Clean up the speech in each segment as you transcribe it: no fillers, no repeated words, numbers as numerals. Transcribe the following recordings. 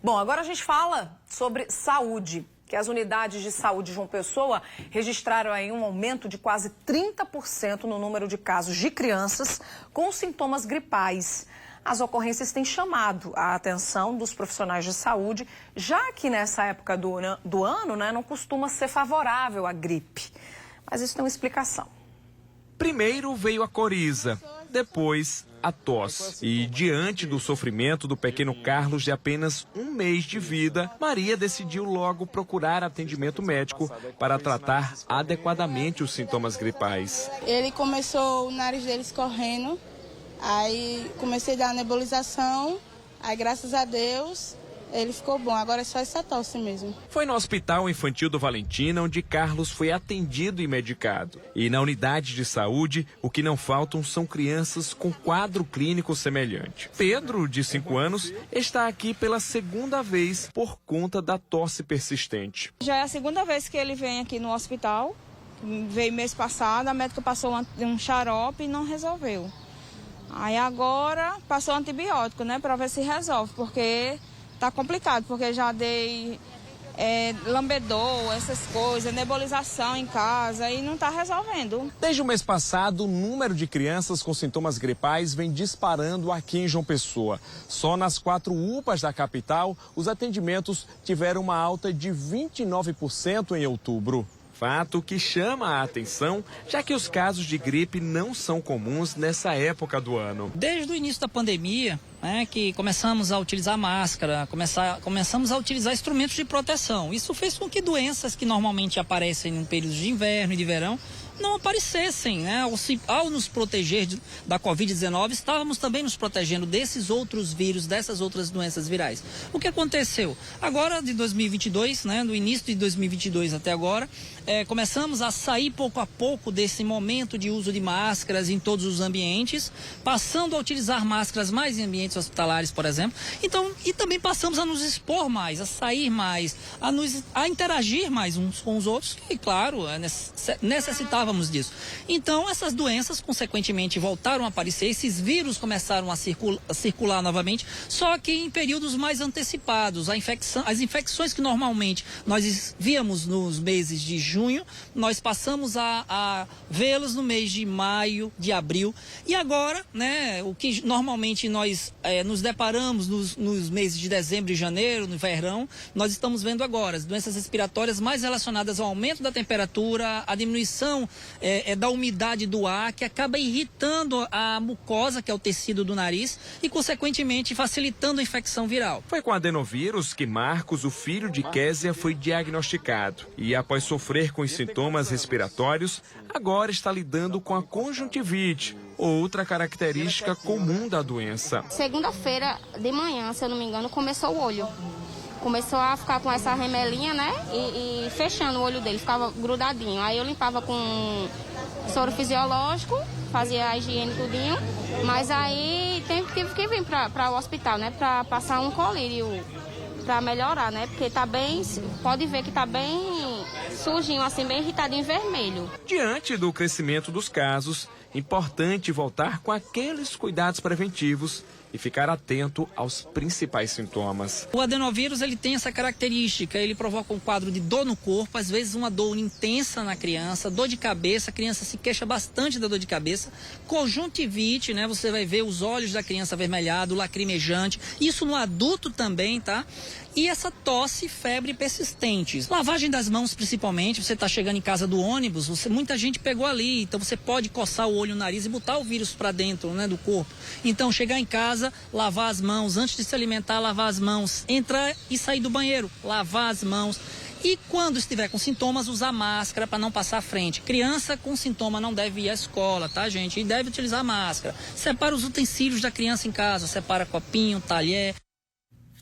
Bom, agora a gente fala sobre saúde, que as unidades de saúde de João Pessoa registraram aí um aumento de quase 30% no número de casos de crianças com sintomas gripais. As ocorrências têm chamado a atenção dos profissionais de saúde, já que nessa época do ano, não costuma ser favorável à gripe. Mas isso tem uma explicação. Primeiro veio a coriza, depois a tosse. E diante do sofrimento do pequeno Carlos de apenas 1 mês de vida, Maria decidiu logo procurar atendimento médico para tratar adequadamente os sintomas gripais. Ele começou o nariz dele escorrendo, aí comecei a dar nebulização, aí graças a Deus ele ficou bom, agora é só essa tosse mesmo. Foi no Hospital Infantil do Valentina onde Carlos foi atendido e medicado. E na unidade de saúde, o que não faltam são crianças com quadro clínico semelhante. Pedro, de 5 anos, está aqui pela 2ª vez por conta da tosse persistente. Já é a 2ª vez que ele vem aqui no hospital. Veio mês passado, a médica passou um xarope e não resolveu. Aí agora passou antibiótico, para ver se resolve, porque tá complicado, porque já dei lambedor, essas coisas, nebulização em casa e não tá resolvendo. Desde o mês passado, o número de crianças com sintomas gripais vem disparando aqui em João Pessoa. Só nas 4 UPAs da capital, os atendimentos tiveram uma alta de 29% em outubro. Fato que chama a atenção, já que os casos de gripe não são comuns nessa época do ano. Desde o início da pandemia, que começamos a utilizar máscara, começamos a utilizar instrumentos de proteção. Isso fez com que doenças que normalmente aparecem em períodos de inverno e de verão não aparecessem, Ao nos proteger da Covid-19, estávamos também nos protegendo desses outros vírus, dessas outras doenças virais. O que aconteceu? Agora, de 2022, do início de 2022 até agora, começamos a sair pouco a pouco desse momento de uso de máscaras em todos os ambientes, passando a utilizar máscaras mais em ambientes hospitalares, por exemplo. Então, e também passamos a nos expor mais, a sair mais, a interagir mais uns com os outros, e claro, necessitávamos disso. Então, essas doenças, consequentemente, voltaram a aparecer, esses vírus começaram a circular novamente, só que em períodos mais antecipados. As infecções que normalmente nós víamos nos meses de junho, nós passamos a vê-los no mês de maio, de abril, e agora, o que normalmente nós nos deparamos nos meses de dezembro e janeiro, no verão, nós estamos vendo agora as doenças respiratórias mais relacionadas ao aumento da temperatura, a diminuição da umidade do ar, que acaba irritando a mucosa, que é o tecido do nariz, e consequentemente facilitando a infecção viral. Foi com adenovírus que Marcos, o filho de Késia, foi diagnosticado e, após sofrer com os sintomas respiratórios, agora está lidando com a conjuntivite, outra característica comum da doença. Segunda-feira de manhã, se eu não me engano, começou o olho. Começou a ficar com essa remelinha, e fechando o olho dele, ficava grudadinho. Aí eu limpava com soro fisiológico, fazia a higiene tudinho, mas aí tive que vir para o hospital, para passar um colírio para melhorar, porque tá bem, pode ver que tá bem sujinho, assim, bem irritadinho, vermelho. Diante do crescimento dos casos, importante voltar com aqueles cuidados preventivos e ficar atento aos principais sintomas. O adenovírus, ele tem essa característica, ele provoca um quadro de dor no corpo, às vezes uma dor intensa na criança, dor de cabeça, a criança se queixa bastante da dor de cabeça, conjuntivite, você vai ver os olhos da criança avermelhados, lacrimejante, isso no adulto também, tá? E essa tosse e febre persistentes. Lavagem das mãos, principalmente, você está chegando em casa do ônibus, muita gente pegou ali, então você pode coçar o olho, o nariz e botar o vírus para dentro, do corpo. Então, chegar em casa, lavar as mãos, antes de se alimentar, lavar as mãos, entrar e sair do banheiro, lavar as mãos. E quando estiver com sintomas, usar máscara para não passar à frente. Criança com sintoma não deve ir à escola, tá, gente? E deve utilizar máscara. Separa os utensílios da criança em casa, separa copinho, talher.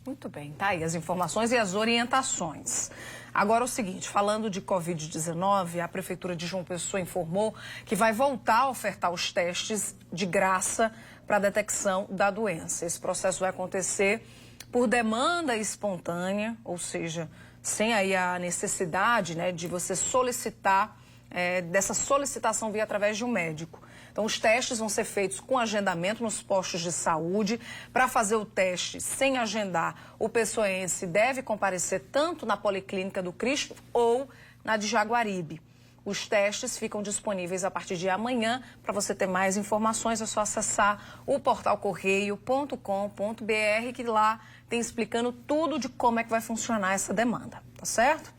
Muito bem, tá aí as informações e as orientações. Agora o seguinte, falando de Covid-19, a Prefeitura de João Pessoa informou que vai voltar a ofertar os testes de graça para a detecção da doença. Esse processo vai acontecer por demanda espontânea, ou seja, sem aí a necessidade de você solicitar, dessa solicitação vir através de um médico. Então, os testes vão ser feitos com agendamento nos postos de saúde. Para fazer o teste sem agendar, o pessoense deve comparecer tanto na Policlínica do Cristo ou na de Jaguaribe. Os testes ficam disponíveis a partir de amanhã. Para você ter mais informações, é só acessar o portal correio.com.br, que lá tem explicando tudo de como é que vai funcionar essa demanda, tá certo?